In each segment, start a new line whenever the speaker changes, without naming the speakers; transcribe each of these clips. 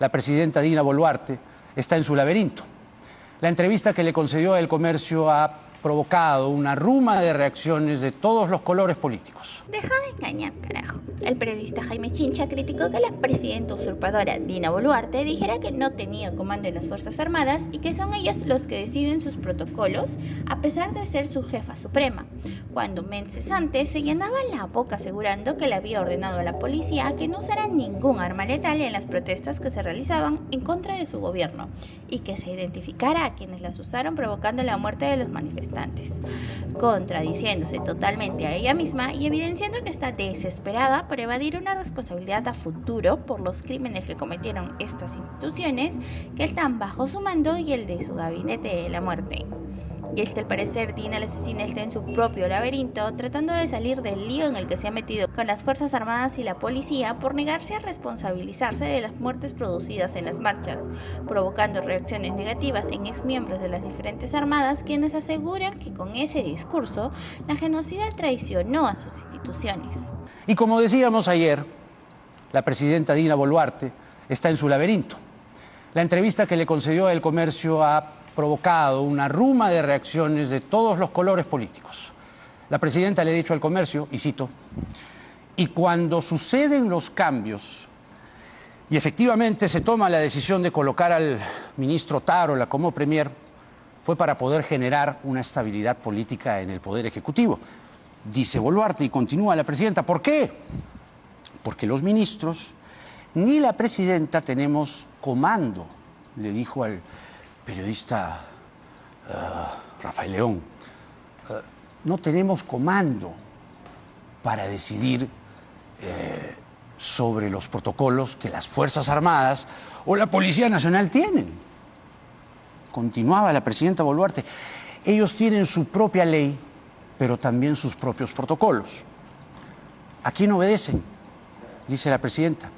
La presidenta Dina Boluarte está en su laberinto. La entrevista que le concedió El Comercio ha provocado una ruma de reacciones de todos los colores políticos.
Deja de engañar, carajo. El periodista Jaime Chincha criticó que la presidenta usurpadora Dina Boluarte dijera que no tenía comando en las Fuerzas Armadas y que son ellos los que deciden sus protocolos, a pesar de ser su jefa suprema, cuando meses antes se llenaba la boca asegurando que le había ordenado a la policía que no usara ningún arma letal en las protestas que se realizaban en contra de su gobierno y que se identificara a quienes las usaron, provocando la muerte de los manifestantes, contradiciéndose totalmente a ella misma y evidenciando que está desesperada por evadir una responsabilidad a futuro por los crímenes que cometieron estas instituciones que están bajo su mando y el de su gabinete de la muerte. Y es que al parecer Dina la asesina está en su propio laberinto, tratando de salir del lío en el que se ha metido con las Fuerzas Armadas y la policía por negarse a responsabilizarse de las muertes producidas en las marchas, provocando reacciones negativas en exmiembros de las diferentes armadas, quienes aseguran que con ese discurso la genocida traicionó a sus instituciones.
Y como decíamos ayer, la presidenta Dina Boluarte está en su laberinto. La entrevista que le concedió El Comercio ha provocado una ruma de reacciones de todos los colores políticos. La presidenta le ha dicho al Comercio, y cito, "Y cuando suceden los cambios y efectivamente se toma la decisión de colocar al ministro Tarola como premier, fue para poder generar una estabilidad política en el Poder Ejecutivo", dice Boluarte, y continúa la presidenta. ¿Por qué? Porque los ministros ni la presidenta tenemos comando, le dijo al periodista Rafael León. No tenemos comando para decidir sobre los protocolos que las Fuerzas Armadas o la Policía Nacional tienen. Continuaba la presidenta Boluarte. Ellos tienen su propia ley, pero también sus propios protocolos. ¿A quién obedecen? Dice la presidenta.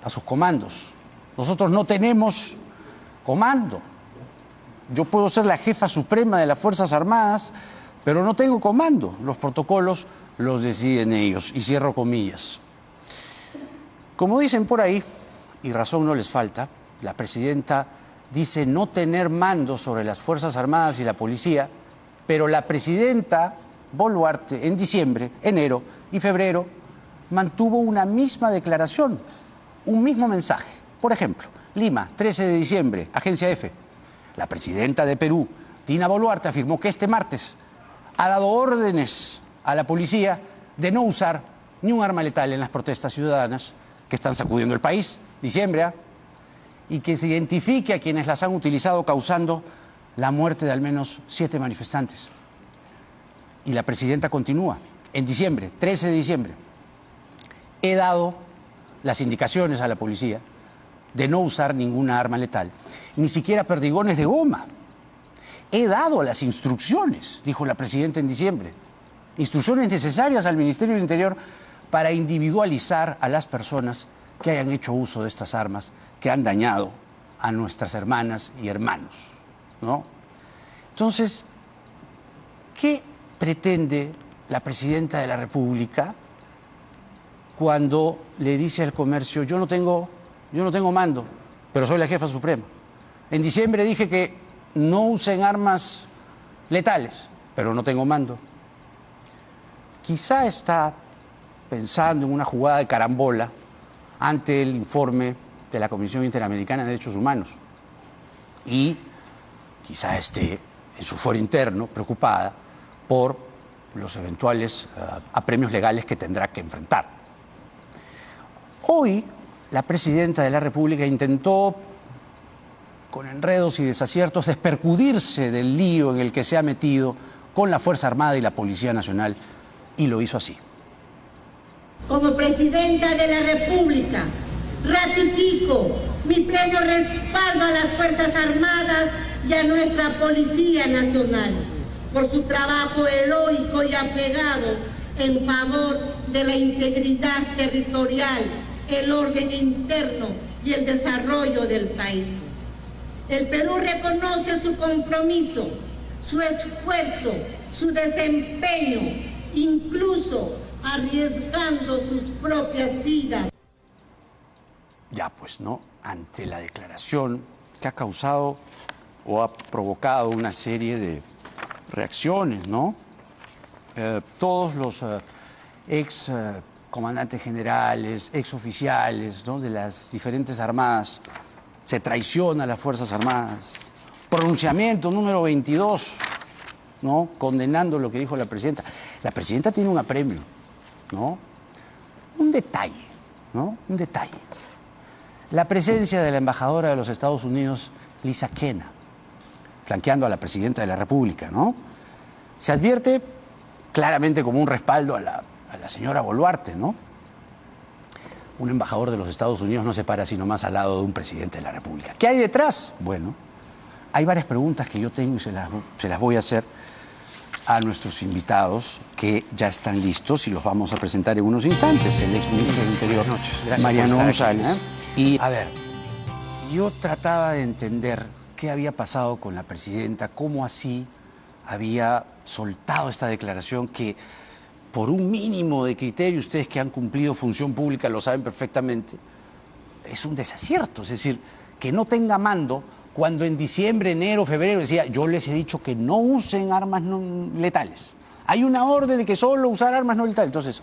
A sus comandos. Nosotros no tenemos comando. Yo puedo ser la jefa suprema de las Fuerzas Armadas, pero no tengo comando. Los protocolos los deciden ellos. Y cierro comillas. Como dicen por ahí, y razón no les falta, la presidenta dice no tener mando sobre las Fuerzas Armadas y la policía, pero la presidenta Boluarte en diciembre, enero y febrero mantuvo una misma declaración, un mismo mensaje. Por ejemplo, Lima, 13 de diciembre, Agencia F. La presidenta de Perú, Dina Boluarte, afirmó que este martes ha dado órdenes a la policía de no usar ni un arma letal en las protestas ciudadanas que están sacudiendo el país, diciembre, y que se identifique a quienes las han utilizado, causando la muerte de al menos 7 manifestantes. Y la presidenta continúa, en diciembre, 13 de diciembre, he dado las indicaciones a la policía de no usar ninguna arma letal, ni siquiera perdigones de goma. He dado las instrucciones, dijo la presidenta en diciembre, instrucciones necesarias al Ministerio del Interior para individualizar a las personas que hayan hecho uso de estas armas que han dañado a nuestras hermanas y hermanos, ¿no? Entonces, ¿qué pretende la presidenta de la República cuando le dice al Comercio, yo no tengo mando, pero soy la jefa suprema? En diciembre dije que no usen armas letales, pero no tengo mando. Quizá está pensando en una jugada de carambola ante el informe de la Comisión Interamericana de Derechos Humanos. Y quizá esté en su fuero interno preocupada por los eventuales apremios legales que tendrá que enfrentar. Hoy, la presidenta de la República intentó, con enredos y desaciertos, despercudirse del lío en el que se ha metido con la Fuerza Armada y la Policía Nacional, y lo hizo así.
Como presidenta de la República, ratifico mi pleno respaldo a las Fuerzas Armadas y a nuestra Policía Nacional por su trabajo heroico y aplegado en favor de la integridad territorial, el orden interno y el desarrollo del país. El Perú reconoce su compromiso, su esfuerzo, su desempeño, incluso arriesgando sus propias vidas.
ya pues, ¿no? Ante la declaración que ha causado o ha provocado una serie de reacciones, ¿no? Todos los ex comandantes generales, ex oficiales, ¿no? De las diferentes armadas, se traiciona a las Fuerzas Armadas. Pronunciamiento número 22, ¿no? Condenando lo que dijo la presidenta. La presidenta tiene un apremio, ¿no? Un detalle, ¿no? Un detalle. La presencia de la embajadora de los Estados Unidos, Lisa Kenna, flanqueando a la presidenta de la República, ¿no? Se advierte claramente como un respaldo a la señora Boluarte, ¿no? Un embajador de los Estados Unidos no se para sino más al lado de un presidente de la República. ¿Qué hay detrás? Bueno, hay varias preguntas que yo tengo y se las voy a hacer a nuestros invitados que ya están listos y los vamos a presentar en unos instantes. El exministro del Interior, Mariano González. Y, a ver, yo trataba de entender qué había pasado con la presidenta, cómo así había soltado esta declaración que, por un mínimo de criterio, ustedes que han cumplido función pública lo saben perfectamente, es un desacierto. Es decir, que no tenga mando cuando en diciembre, enero, febrero decía, yo les he dicho que no usen armas no letales. Hay una orden de que solo usar armas no letales. Entonces,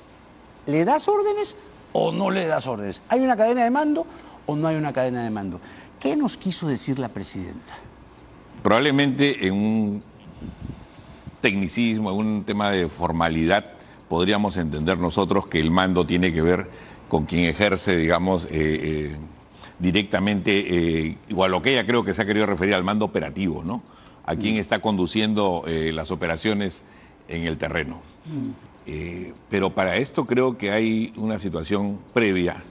¿le das órdenes o no le das órdenes? ¿Hay una cadena de mando o no hay una cadena de mando? ¿Qué nos quiso decir la presidenta?
Probablemente en un tecnicismo, en un tema de formalidad, podríamos entender nosotros que el mando tiene que ver con quien ejerce, digamos, directamente, igual lo que ella creo que se ha querido referir al mando operativo, ¿no? A quien está conduciendo las operaciones en el terreno. Pero para esto creo que hay una situación previa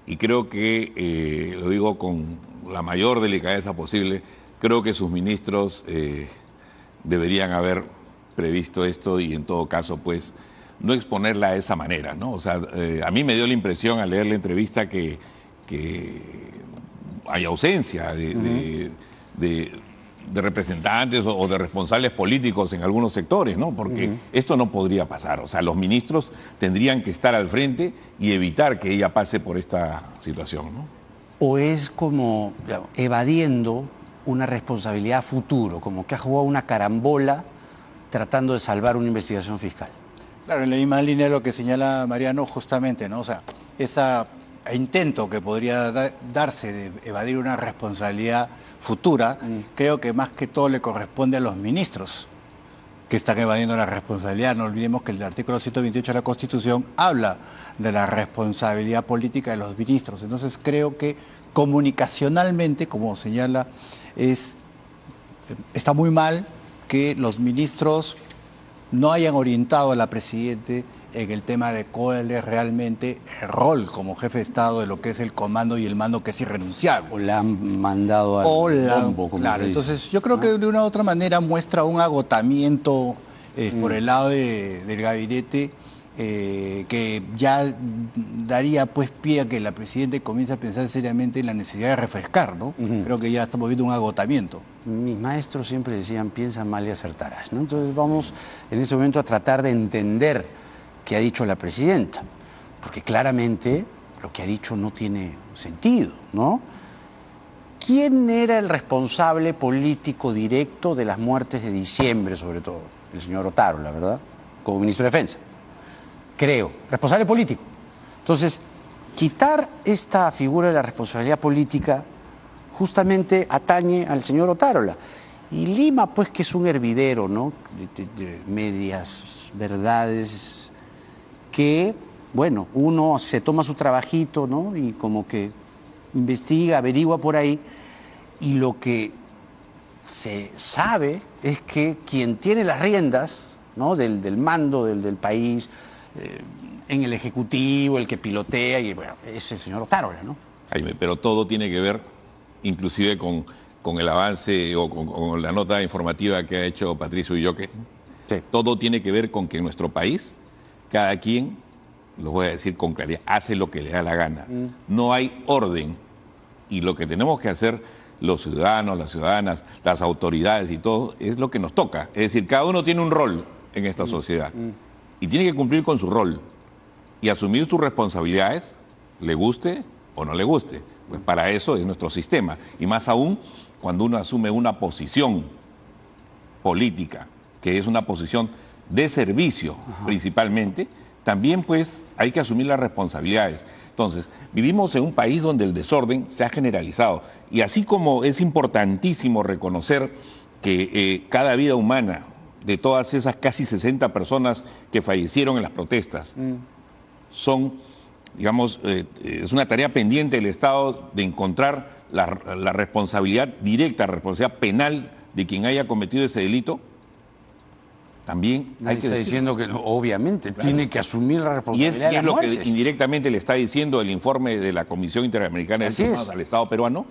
y creo que, lo digo con la mayor delicadeza posible, creo que sus ministros deberían haber previsto esto y en todo caso, pues, no exponerla de esa manera, ¿no? O sea, a mí me dio la impresión al leer la entrevista que hay ausencia de representantes o de responsables políticos en algunos sectores, ¿no? Porque esto no podría pasar. O sea, los ministros tendrían que estar al frente y evitar que ella pase por esta situación, ¿no?
¿O es como, digamos, evadiendo una responsabilidad a futuro, como que ha jugado una carambola tratando de salvar una investigación fiscal?
Claro, en la misma línea de lo que señala Mariano, justamente, ¿no? O sea, ese intento que podría darse de evadir una responsabilidad futura, creo que más que todo le corresponde a los ministros que están evadiendo la responsabilidad. No olvidemos que el artículo 128 de la Constitución habla de la responsabilidad política de los ministros. Entonces creo que comunicacionalmente, como señala, está muy mal que los ministros no hayan orientado a la Presidenta en el tema de cuál es realmente el rol como jefe de Estado de lo que es el comando y el mando, que es irrenunciable.
O la han mandado al bombo, como
claro,
se dice.
entonces yo creo que de una u otra manera muestra un agotamiento por el lado del gabinete que ya daría pues pie a que la Presidenta comience a pensar seriamente en la necesidad de refrescar, ¿no? Creo que ya estamos viendo un agotamiento.
Mis maestros siempre decían, piensa mal y acertarás, ¿no? Entonces vamos en ese momento a tratar de entender qué ha dicho la presidenta, porque claramente lo que ha dicho no tiene sentido, ¿no? ¿Quién era el responsable político directo de las muertes de diciembre, sobre todo? El señor Otárola, ¿verdad? Como ministro de Defensa. Creo, responsable político. Entonces, quitar esta figura de la responsabilidad política justamente atañe al señor Otárola. Y Lima, pues, que es un hervidero, ¿no? De medias verdades que, bueno, uno se toma su trabajito, ¿no? Y como que investiga, averigua por ahí, y lo que se sabe es que quien tiene las riendas, ¿no? del mando del país, en el Ejecutivo, el que pilotea, y bueno, es el señor Otárola, ¿no?
Jaime, pero todo tiene que ver, inclusive con el avance o con la nota informativa que ha hecho Patricio Ulloque.
Sí.
Todo tiene que ver con que en nuestro país, cada quien, lo voy a decir con claridad, hace lo que le da la gana. No hay orden. Y lo que tenemos que hacer los ciudadanos, las ciudadanas, las autoridades y todo, es lo que nos toca. Es decir, cada uno tiene un rol en esta sociedad. Y tiene que cumplir con su rol. Y asumir sus responsabilidades, le guste o no le guste. Pues para eso es nuestro sistema. Y más aún cuando uno asume una posición política, que es una posición de servicio principalmente, también pues hay que asumir las responsabilidades. Entonces, vivimos en un país donde el desorden se ha generalizado. Y así como es importantísimo reconocer que cada vida humana de todas esas casi 60 personas que fallecieron en las protestas son, digamos, es una tarea pendiente del Estado de encontrar la responsabilidad directa, la responsabilidad penal de quien haya cometido ese delito. También
Nadie está diciendo que no, obviamente tiene que asumir la
y
responsabilidad de
es
las
lo que
muertes.
indirectamente le está diciendo el informe de la Comisión Interamericana de
Así
Derechos
es.
Humanos al Estado peruano.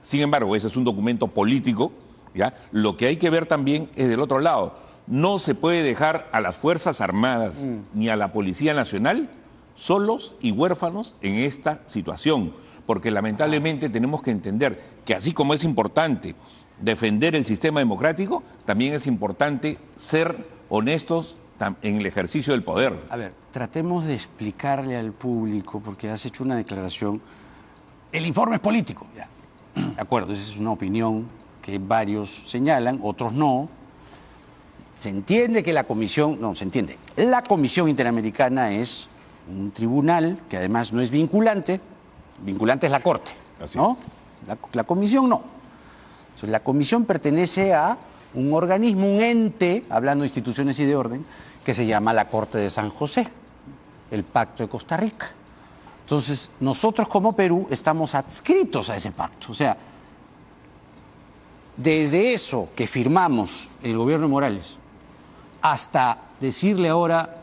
Sin embargo, ese es un documento político, ¿ya? Lo que hay que ver también es del otro lado. No se puede dejar a las Fuerzas Armadas ni a la Policía Nacional solos y huérfanos en esta situación, porque lamentablemente tenemos que entender que así como es importante defender el sistema democrático, también es importante ser honestos en el ejercicio del poder.
A ver, tratemos de explicarle al público, porque has hecho una declaración. El informe es político, ya. De acuerdo, esa es una opinión que varios señalan, otros no. Se entiende que la comisión, no, se entiende. La Comisión Interamericana es un tribunal que además no es vinculante. Vinculante es la Corte,
Así
¿no? La comisión no. Entonces, la comisión pertenece a un organismo, un ente, hablando de instituciones y de orden, que se llama la Corte de San José, el Pacto de Costa Rica. Entonces, nosotros como Perú estamos adscritos a ese pacto. O sea, desde eso que firmamos el gobierno de Morales hasta decirle ahora,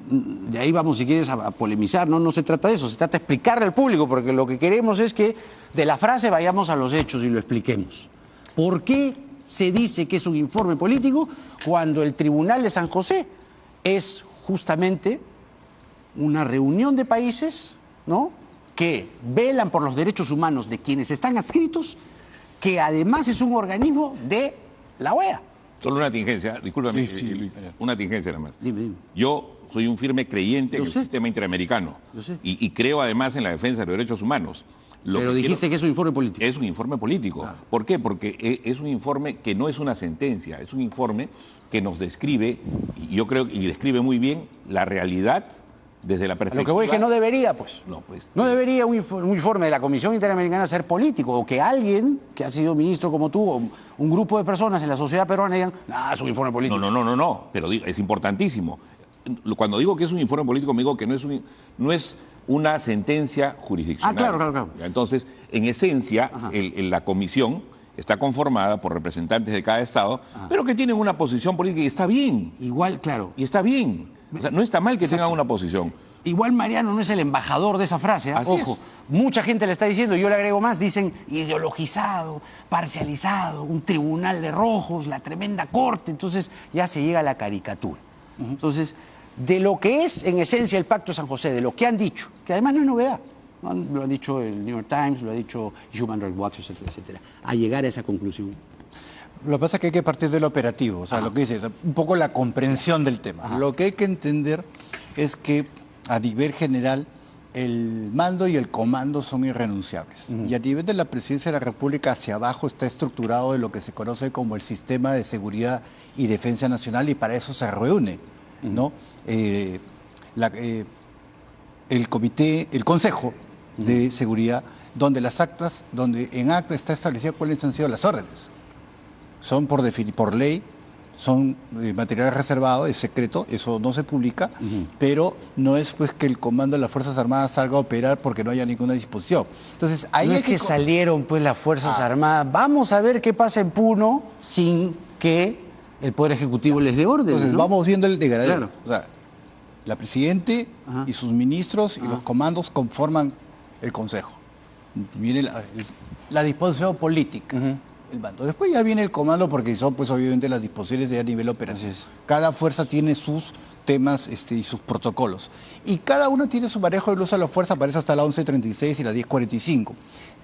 de ahí vamos si quieres a polemizar, no se trata de eso, se trata de explicarle al público, porque lo que queremos es que de la frase vayamos a los hechos y lo expliquemos. ¿Por qué se dice que es un informe político cuando el Tribunal de San José es justamente una reunión de países, ¿no?, que velan por los derechos humanos de quienes están adscritos, que además es un organismo de la OEA?
Solo una tingencia, discúlpame,
Sí,
Luis, una tingencia nada más.
Dime.
Yo soy un firme creyente
Yo
en el
sé.
sistema interamericano
Yo sé.
y creo además en la defensa de los derechos humanos.
Pero dijiste que es un informe político.
Es un informe político. ¿Por qué? Porque es un informe que no es una sentencia, es un informe que nos describe, y yo creo, y describe muy bien la realidad desde la perspectiva...
Lo que voy es que no debería, pues.
No, pues.
No debería un informe de la Comisión Interamericana ser político, o que alguien que ha sido ministro como tú, o un grupo de personas en la sociedad peruana digan, es un informe político.
No, pero es importantísimo. Cuando digo que es un informe político, me digo que no es una sentencia jurisdiccional.
Claro.
Entonces, en esencia, la comisión está conformada por representantes de cada estado, pero que tienen una posición política y está bien.
Igual, claro.
Y está bien. O sea, no está mal que tengan una posición.
Igual Mariano no es el embajador de esa frase, ¿eh?
Así
Ojo,
es.
mucha gente le está diciendo, y yo le agrego más, dicen ideologizado, parcializado, un tribunal de rojos, la tremenda corte, entonces ya se llega a la caricatura. Entonces, de lo que es en esencia el Pacto de San José, de lo que han dicho, que además no es novedad, ¿no? Lo ha dicho el New York Times, lo ha dicho Human Rights Watch, etcétera, etcétera, a llegar a esa conclusión.
Lo que pasa es que hay que partir del operativo, o sea, lo que dice, un poco la comprensión del tema. Lo que hay que entender es que a nivel general el mando y el comando son irrenunciables. Y a nivel de la Presidencia de la República hacia abajo está estructurado de lo que se conoce como el Sistema de Seguridad y Defensa Nacional, y para eso se reúne, ¿no? El comité, el Consejo de Seguridad, donde en acta está establecido cuáles han sido las órdenes. Son por ley, son material reservado, es secreto, eso no se publica, pero no es pues que el comando de las Fuerzas Armadas salga a operar porque no haya ninguna disposición. Entonces, ahí
No
hay
es que salieron pues las Fuerzas Armadas, vamos a ver qué pasa en Puno sin que el Poder Ejecutivo les dé orden.
Entonces,
¿no?
vamos viendo el degradero.
Claro.
O sea, la Presidente y sus ministros y los comandos conforman el Consejo. Viene la disposición política, el mando. Después ya viene el comando porque son pues obviamente las disposiciones de a nivel operativo.
Así es.
Cada fuerza tiene sus temas y sus protocolos. Y cada uno tiene su manejo del uso de la fuerza, aparece hasta la 11:36 y la 10:45.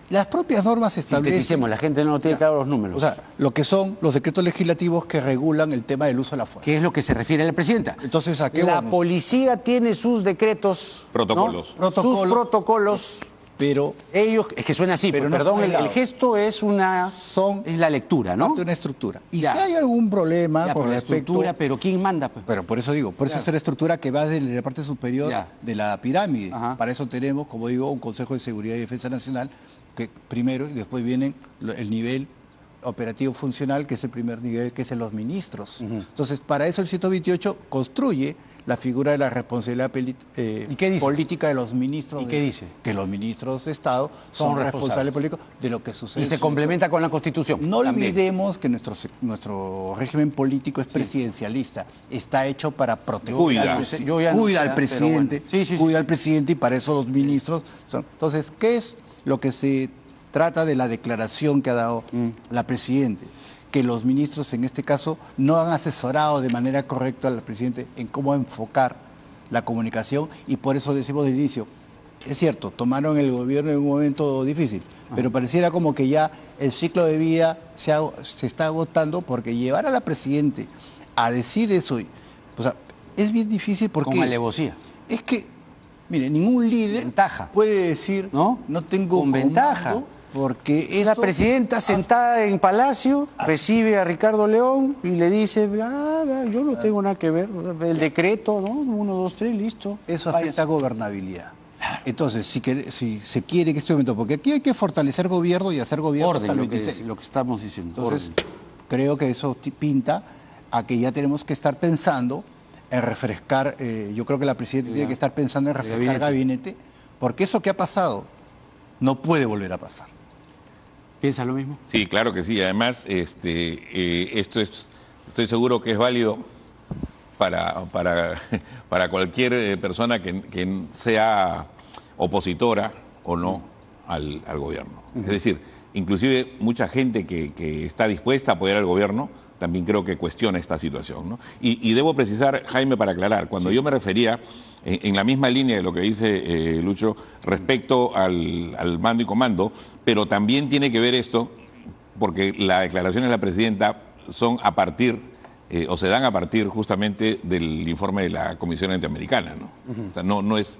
Las propias normas establecen...
Sinteticemos, la gente no tiene claro los números.
O sea, lo que son los decretos legislativos que regulan el tema del uso de la fuerza.
¿Qué es lo que se refiere a la presidenta?
Entonces, ¿a qué
La
vamos?
policía tiene sus decretos,
Protocolos.
¿no? Sus protocolos
pero
Ellos, es que suena así,
Pero
pues,
no
perdón,
son
el
aislados.
gesto es es la lectura, ¿no?
parte de una estructura. Y
Ya.
si hay algún problema
Ya,
con
por la
respecto...
estructura, pero ¿quién manda? Pues?
Pero por eso digo, por eso
Claro.
es la estructura que va desde la parte superior
Ya.
de la pirámide.
Ajá.
Para eso tenemos, como digo, un Consejo de Seguridad y Defensa Nacional, que primero y después viene el nivel operativo funcional, que es el primer nivel, que es en los ministros. Entonces, para eso el 128 construye la figura de la responsabilidad
¿Y qué dice?
política de los ministros.
¿Y qué dice?
Que los ministros de Estado
Son
son
responsables
responsables políticos de lo que sucede.
Y se
en su
complementa con la Constitución.
no
también.
olvidemos que nuestro régimen político es presidencialista. Está hecho para proteger
Cuida.
Yo ya no
cuida
sé,
al presidente,
pero bueno. Sí.
cuida al presidente y para eso los ministros son. Entonces, ¿qué es lo que se trata de la declaración que ha dado la presidenta? Que los ministros en este caso no han asesorado de manera correcta al presidente en cómo enfocar la comunicación y por eso decimos de inicio, es cierto, tomaron el gobierno en un momento difícil, pero pareciera como que ya el ciclo de vida se está agotando porque llevar a la presidenta a decir eso, o sea, es bien difícil porque...
Con alevosía.
Es que, mire, ningún líder
Ventaja.
puede decir,
¿No?
no tengo
Con ventaja.
comando, porque
Es la
eso-
presidenta sentada en Palacio, recibe a Ricardo León y le dice, yo no tengo nada que ver, el decreto, ¿no? 1, 2, 3, listo.
Eso
Váyase.
afecta a gobernabilidad. Entonces, si se quiere en este momento, porque aquí hay que fortalecer gobierno y hacer gobierno hasta
Orden,
el
lo que,
26.
lo que estamos diciendo.
Entonces,
orden.
creo que eso pinta a que ya tenemos que estar pensando en refrescar, yo creo que la presidenta tiene que estar pensando en refrescar gabinete, porque eso que ha pasado no puede volver a pasar.
¿Piensa lo mismo?
Sí, claro que sí. Además, esto estoy seguro que es válido para cualquier persona que sea opositora o no al gobierno. Es decir, inclusive mucha gente que está dispuesta a apoyar al gobierno también creo que cuestiona esta situación, ¿no? Y debo precisar, Jaime, para aclarar, cuando yo me refería, en la misma línea de lo que dice Lucho, respecto al mando y comando, pero también tiene que ver esto, porque las declaraciones de la presidenta son a partir, o se dan a partir justamente del informe de la Comisión Interamericana, ¿no? O sea, no es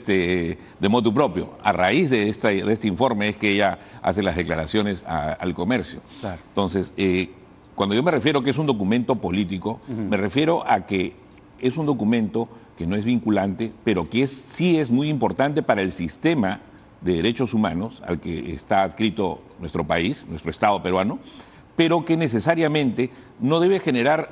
de motu propio. A raíz de este informe es que ella hace las declaraciones al comercio.
Claro.
Entonces, cuando yo me refiero que es un documento político, me refiero a que es un documento que no es vinculante, pero que sí es muy importante para el sistema de derechos humanos al que está adscrito nuestro país, nuestro Estado peruano, pero que necesariamente no debe generar,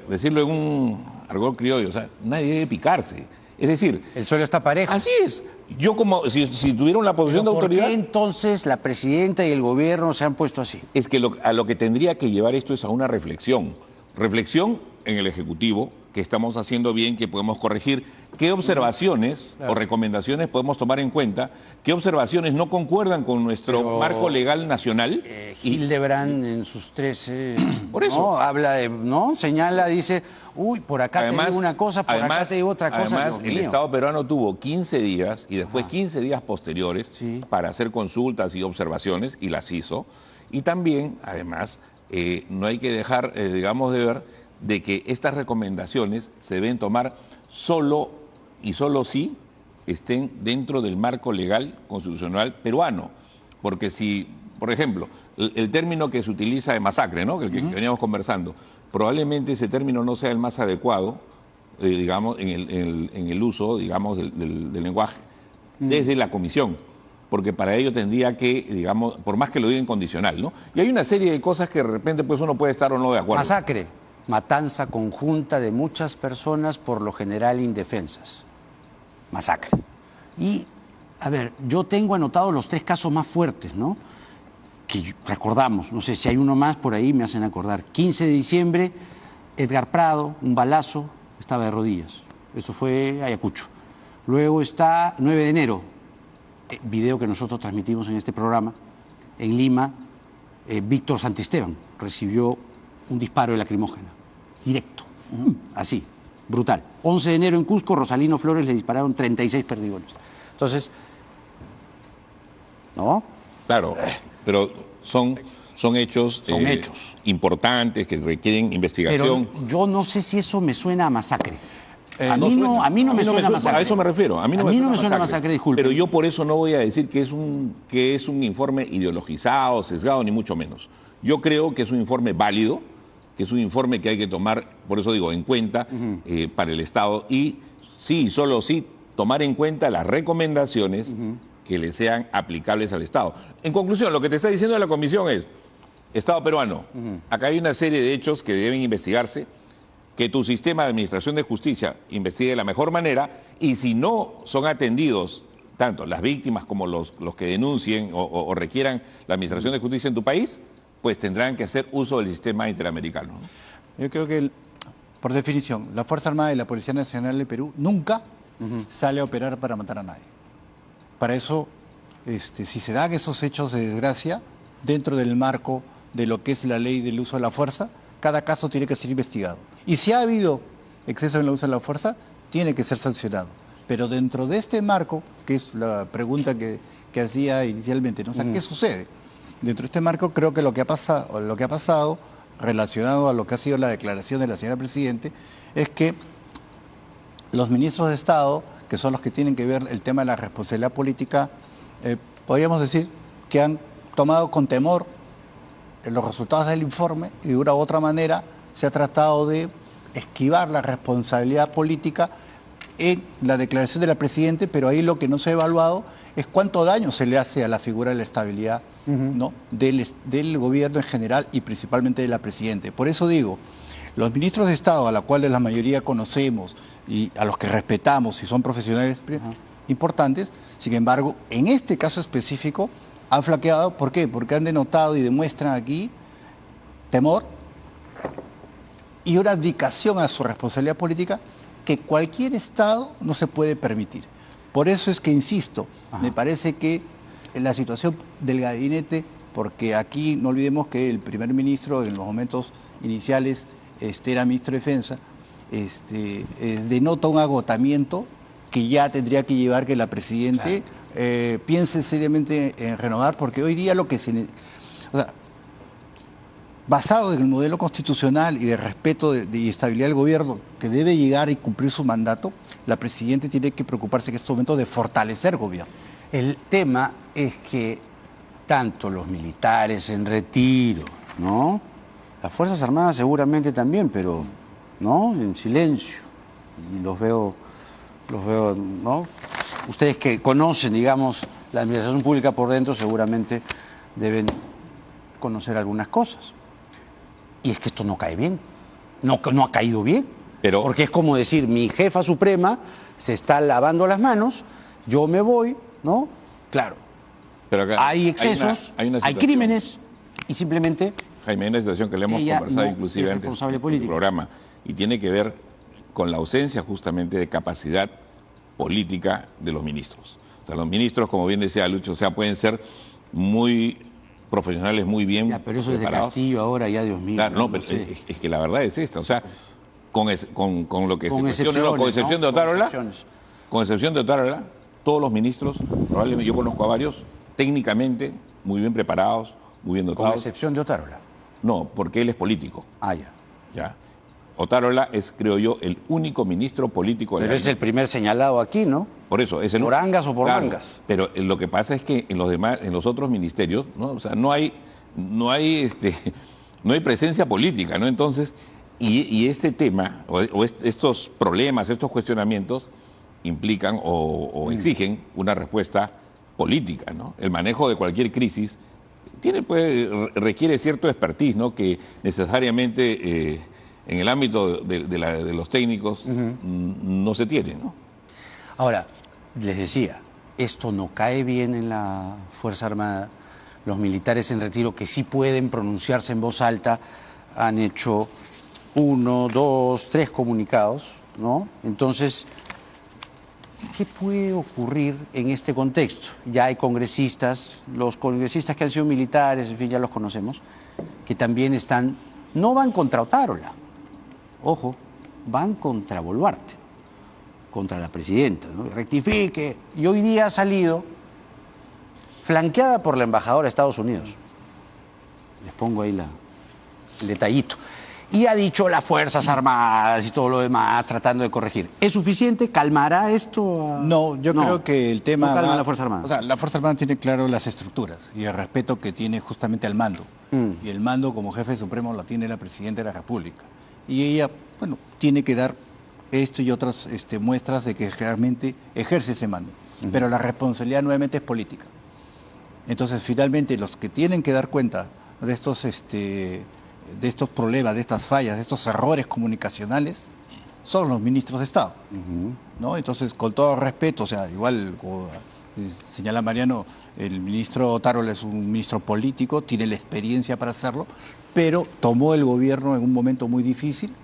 decirlo en un argot criollo, o sea, nadie debe picarse. Es decir,
El suelo está parejo.
así es. Yo como, si tuviera una posición de
¿Por
autoridad...
qué entonces la presidenta y el gobierno se han puesto así?
Es que a lo que tendría que llevar esto es a una reflexión. Reflexión en el Ejecutivo, que estamos haciendo bien, que podemos corregir, qué observaciones o recomendaciones podemos tomar en cuenta, qué observaciones no concuerdan con nuestro
Pero,
marco legal nacional.
Hildebrand en sus 13,
Por eso.
¿no? Habla de, ¿no? Señala, dice, uy, por acá te digo una cosa, por acá te digo otra cosa.
Además,
Dios
el
mío.
Estado peruano tuvo 15 días y después 15 días posteriores
Sí.
para hacer consultas y observaciones y las hizo. Y también, además, no hay que dejar, digamos, de ver de que estas recomendaciones se deben tomar solo y solo si estén dentro del marco legal constitucional peruano. Porque si, por ejemplo, el término que se utiliza de masacre, ¿no? El que veníamos conversando, probablemente ese término no sea el más adecuado, digamos, en el uso, digamos, del lenguaje, desde la comisión, porque para ello tendría que, digamos, por más que lo diga incondicional, ¿no? Y hay una serie de cosas que de repente pues uno puede estar o no de acuerdo.
Masacre, matanza conjunta de muchas personas, por lo general indefensas. Masacre. Y, a ver, yo tengo anotados los 3 casos más fuertes, ¿no? Que recordamos, no sé si hay uno más por ahí, me hacen acordar. 15 de diciembre, Edgar Prado, un balazo, estaba de rodillas. Eso fue Ayacucho. Luego está 9 de enero, video que nosotros transmitimos en este programa, en Lima, Víctor Santisteban recibió un disparo de lacrimógena, directo, así, brutal. 11 de enero en Cusco, Rosalino Flores le dispararon 36 perdigones. Entonces, ¿no?
Claro, pero son hechos,
Son hechos.
importantes que requieren investigación.
Pero yo no sé si eso me suena a masacre. A mí no me suena masacre.
A eso me refiero. A mí no me suena masacre,
disculpe.
Pero yo por eso no voy a decir que es un informe ideologizado, sesgado, ni mucho menos. Yo creo que es un informe válido, que es un informe que hay que tomar, por eso digo, en cuenta para el Estado y sí, solo sí, tomar en cuenta las recomendaciones que le sean aplicables al Estado. En conclusión, lo que te está diciendo la Comisión es, Estado peruano, acá hay una serie de hechos que deben investigarse, que tu sistema de administración de justicia investigue de la mejor manera y si no son atendidos tanto las víctimas como los que denuncien o requieran la administración de justicia en tu país, pues tendrán que hacer uso del sistema interamericano, ¿no?
Yo creo que, por definición, la Fuerza Armada y la Policía Nacional de Perú nunca sale a operar para matar a nadie. Para eso, si se dan esos hechos de desgracia, dentro del marco de lo que es la ley del uso de la fuerza, cada caso tiene que ser investigado. Y si ha habido exceso en el uso de la fuerza, tiene que ser sancionado. Pero dentro de este marco, que es la pregunta que hacía inicialmente, ¿no? O sea, ¿qué sucede? Dentro de este marco creo que lo que ha pasado, relacionado a lo que ha sido la declaración de la señora Presidente, es que los ministros de Estado, que son los que tienen que ver el tema de la responsabilidad política, podríamos decir que han tomado con temor los resultados del informe y de una u otra manera se ha tratado de esquivar la responsabilidad política en la declaración de la Presidente, pero ahí lo que no se ha evaluado es cuánto daño se le hace a la figura de la estabilidad, ¿no? del gobierno en general y principalmente de la Presidente. Por eso digo, los ministros de Estado, a la cual la mayoría conocemos y a los que respetamos y son profesionales importantes, sin embargo, en este caso específico han flaqueado. ¿Por qué? Porque han denotado y demuestran aquí temor y una abdicación a su responsabilidad política que cualquier Estado no se puede permitir. Por eso es que, insisto, me parece que la situación del gabinete, porque aquí no olvidemos que el primer ministro en los momentos iniciales era ministro de Defensa, denota un agotamiento que ya tendría que llevar que la Presidente piense seriamente en renovar, porque hoy día lo que o sea, basado en el modelo constitucional y de respeto y estabilidad del gobierno que debe llegar y cumplir su mandato, la Presidenta tiene que preocuparse en este momento de fortalecer el gobierno.
El tema es que tanto los militares en retiro, ¿no? Las Fuerzas Armadas seguramente también, pero ¿no? En silencio. Y los veo, ¿no? Ustedes que conocen, digamos, la administración pública por dentro seguramente deben conocer algunas cosas. Y es que esto no cae bien, no ha caído bien.
Pero,
porque es como decir, mi jefa suprema se está lavando las manos, yo me voy, ¿no? Claro,
pero acá
hay excesos, hay crímenes y simplemente...
Jaime, hay una situación que le hemos conversado inclusive antes en el programa y tiene que ver con la ausencia justamente de capacidad política de los ministros. O sea, los ministros, como bien decía Lucho, o sea, pueden ser muy profesionales, muy bien preparados.
Pero eso es de Castillo ahora, ya Dios mío.
Claro, no, pero sé. Es que la verdad es esta, o sea, con lo que
con
se cuestiona, con excepción de Otárola, todos los ministros, probablemente yo conozco a varios, técnicamente muy bien preparados, muy bien dotados.
Con excepción de Otárola.
No, porque él es político.
Ah, ya.
¿Ya? Otárola es, creo yo, el único ministro político de
Pero es el primer señalado aquí, ¿no?
Por eso, ese no.
¿Por angas o por
claro,
mangas?
Pero lo que pasa es que en los otros ministerios, ¿no? O sea, no hay presencia política, ¿no? Entonces, y este tema, estos problemas, estos cuestionamientos, implican o exigen una respuesta política, ¿no? El manejo de cualquier crisis requiere cierto expertise, ¿no? Que necesariamente en el ámbito de los técnicos no se tiene, ¿no?
Ahora, les decía, esto no cae bien en la Fuerza Armada. Los militares en retiro que sí pueden pronunciarse en voz alta han hecho 1, 2, 3 comunicados, ¿no? Entonces, ¿qué puede ocurrir en este contexto? Ya hay congresistas, los congresistas que han sido militares, en fin, ya los conocemos, que también no van contra Otárola, ojo, van contra Boluarte, contra la presidenta, ¿no? Rectifique. Y hoy día ha salido flanqueada por la embajadora de Estados Unidos. Les pongo ahí el detallito. y ha dicho las Fuerzas Armadas y todo lo demás, tratando de corregir. ¿Es suficiente? ¿Calmará esto?
No, yo creo que el tema...
No calma a la Fuerza Armada.
O sea, la Fuerza Armada tiene claro las estructuras y el respeto que tiene justamente al mando. Y el mando como jefe supremo lo tiene la Presidenta de la República. Y ella, bueno, tiene que dar esto y otras muestras de que realmente ejerce ese mando. Pero la responsabilidad nuevamente es política. Entonces, finalmente, los que tienen que dar cuenta de estos problemas, de estas fallas, de estos errores comunicacionales, son los ministros de Estado. ¿No? Entonces, con todo respeto, o sea, igual, como señala Mariano, el ministro Otárola es un ministro político, tiene la experiencia para hacerlo, pero tomó el gobierno en un momento muy difícil,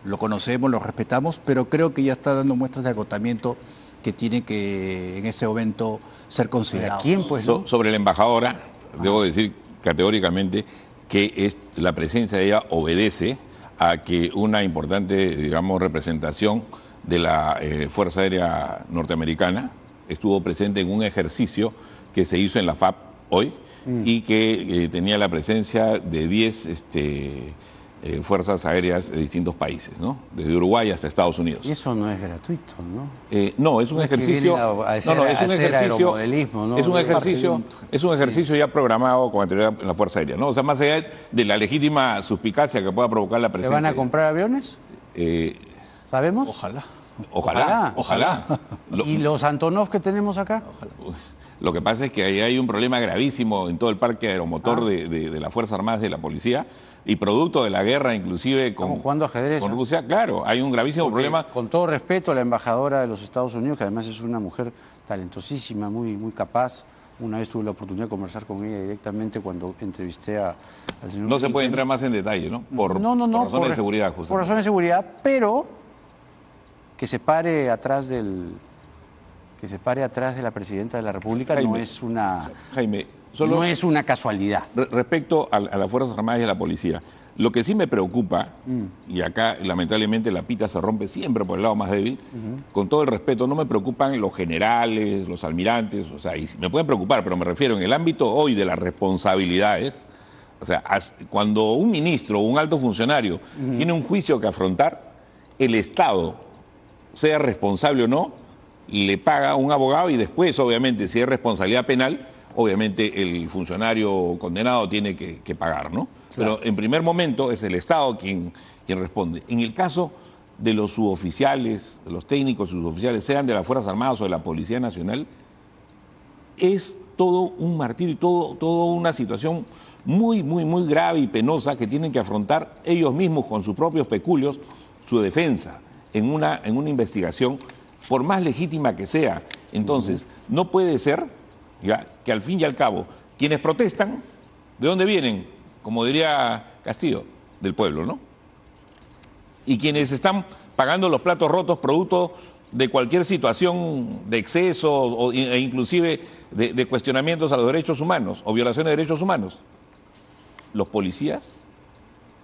lo conocemos, lo respetamos, pero creo que ya está dando muestras de agotamiento que tiene que en ese momento ser considerado.
¿Quién, pues, no?
Sobre la embajadora, debo decir categóricamente que la presencia de ella obedece a que una importante, digamos, representación de la Fuerza Aérea Norteamericana estuvo presente en un ejercicio que se hizo en la FAP hoy y que tenía la presencia de 10 fuerzas aéreas de distintos países, ¿no? Desde Uruguay hasta Estados Unidos.
Y eso no es gratuito, ¿no?
No, es un
No es que
ejercicio.
vienen a
Es un ejercicio.
aeromodelismo, ¿no?
Es un ejercicio ya programado con anterioridad en la Fuerza Aérea, ¿no? O sea, más allá de la legítima suspicacia que pueda provocar la
¿Se
presencia.
van a comprar aviones? ¿Sabemos?
Ojalá.
¿Y los Antonov que tenemos acá?
Lo que pasa es que ahí hay un problema gravísimo en todo el parque aeromotor de las Fuerzas Armadas y de la Policía, y producto de la guerra, inclusive con,
Estamos jugando ajedrez,
con
¿eh?
Rusia, claro, hay un gravísimo
Porque,
problema.
con todo respeto a la embajadora de los Estados Unidos, que además es una mujer talentosísima, muy, muy capaz. Una vez tuve la oportunidad de conversar con ella directamente cuando entrevisté al señor
No se puede
Blinken.
entrar más en detalle, ¿no? Por razones de seguridad, justamente.
Por razones de seguridad, pero que se pare atrás de la presidenta de la República
Jaime,
no es una...
Jaime,
no es una casualidad.
Respecto a las Fuerzas Armadas y a la Policía, lo que sí me preocupa, y acá lamentablemente la pita se rompe siempre por el lado más débil, con todo el respeto, no me preocupan los generales, los almirantes, o sea, y me pueden preocupar, pero me refiero en el ámbito hoy de las responsabilidades, o sea, cuando un ministro o un alto funcionario tiene un juicio que afrontar, el Estado, sea responsable o no, le paga un abogado y después, obviamente, si es responsabilidad penal, obviamente el funcionario condenado tiene que pagar, ¿no? Claro. Pero en primer momento es el Estado quien responde. En el caso de los suboficiales, de los técnicos suboficiales, sean de las Fuerzas Armadas o de la Policía Nacional, es todo un martirio y todo una situación muy, muy, muy grave y penosa que tienen que afrontar ellos mismos con sus propios peculios, su defensa en una investigación, por más legítima que sea. Entonces, no puede ser ya que al fin y al cabo, quienes protestan, ¿de dónde vienen? Como diría Castillo, del pueblo, ¿no? Y quienes están pagando los platos rotos producto de cualquier situación de exceso e inclusive de cuestionamientos a los derechos humanos o violaciones de derechos humanos, los policías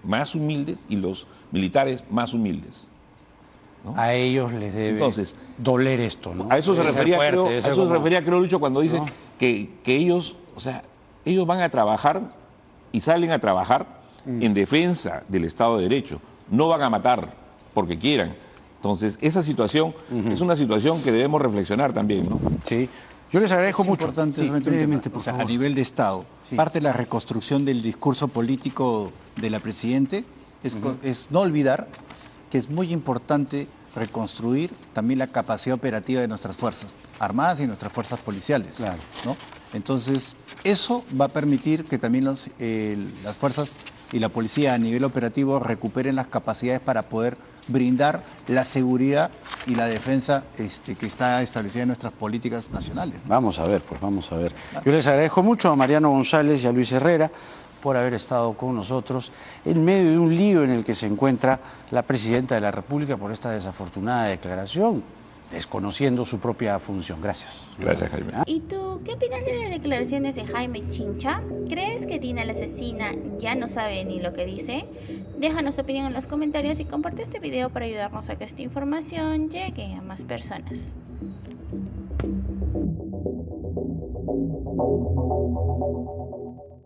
más humildes y los militares más humildes, ¿no?
A ellos les debe doler esto, ¿no?
A eso se refería,
fuerte,
creo, Lucho, cuando dice, ¿no?, que ellos, o sea, ellos van a trabajar y salen a trabajar en defensa del Estado de Derecho. No van a matar porque quieran. Entonces, esa situación es una situación que debemos reflexionar también, ¿no?
Sí. Yo les agradezco mucho.
Importante,
Sí, brevemente, por favor.
A nivel de Estado, parte de la reconstrucción del discurso político de la Presidente es no olvidar que es muy importante reconstruir también la capacidad operativa de nuestras Fuerzas Armadas y nuestras fuerzas policiales.
Claro.
¿No? Entonces, eso va a permitir que también las fuerzas y la policía a nivel operativo recuperen las capacidades para poder brindar la seguridad y la defensa que está establecida en nuestras políticas nacionales.
Vamos a ver, pues vamos a ver. Yo les agradezco mucho a Mariano González y a Luis Herrera por haber estado con nosotros en medio de un lío en el que se encuentra la Presidenta de la República por esta desafortunada declaración, desconociendo su propia función. Gracias.
Gracias, Jaime.
¿Y tú qué opinas de las declaraciones de Jaime Chincha? ¿Crees que Dina la asesina ya no sabe ni lo que dice? Déjanos tu opinión en los comentarios y comparte este video para ayudarnos a que esta información llegue a más personas.